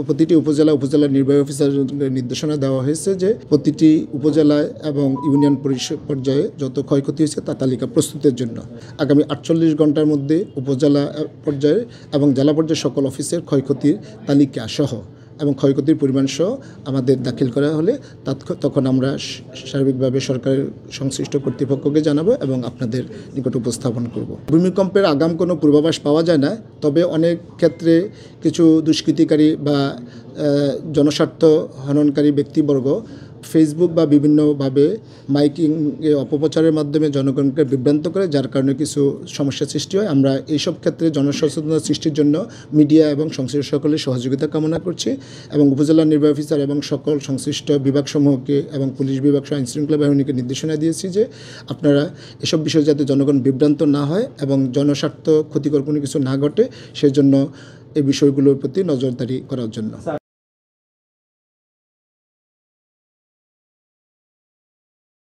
প্রতিটি উপজেলা নির্বাহী অফিসারকে নির্দেশনা দেওয়া হয়েছে যে প্রতিটি উপজেলায় এবং ইউনিয়ন পরিষদ পর্যায়ে যত ক্ষয়ক্ষতি হয়েছে তা তালিকা প্রস্তুতের জন্য আগামী 48 ঘন্টার মধ্যে উপজেলা পর্যায়ে এবং জেলা পর্যায়ে সকল অফিসের ক্ষয়ক্ষতির তালিকা সহ এবং ক্ষয়ক্ষতির পরিমাণ সহ আমাদের দাখিল করা হলে তখন আমরা সার্বিকভাবে সরকারের সংশ্লিষ্ট কর্তৃপক্ষকে জানাবো এবং আপনাদের নিকট উপস্থাপন করব। ভূমিকম্পের আগাম কোনো পূর্বাভাস পাওয়া যায় না, তবে অনেক ক্ষেত্রে কিছু দুষ্কৃতিকারী বা জনস্বার্থ হননকারী ব্যক্তিবর্গ ফেসবুক বা বিভিন্নভাবে মাইকিং অপপ্রচারের মাধ্যমে জনগণকে বিভ্রান্ত করে, যার কারণে কিছু সমস্যা সৃষ্টি হয়। আমরা এইসব ক্ষেত্রে জনসচেতনতা সৃষ্টির জন্য মিডিয়া এবং সংশ্লিষ্ট সকলের সহযোগিতা কামনা করছি এবং উপজেলা নির্বাহী অফিসার এবং সকল সংশ্লিষ্ট বিভাগসমূহকে এবং পুলিশ বিভাগ সহ আইনশৃঙ্খলা বাহিনীকে নির্দেশনা দিয়েছি যে আপনারা এসব বিষয়ে যাতে জনগণ বিভ্রান্ত না হয় এবং জনস্বার্থ ক্ষতিকর কোনো কিছু না ঘটে সেজন্য এই বিষয়গুলোর প্রতি নজরদারি করার জন্য।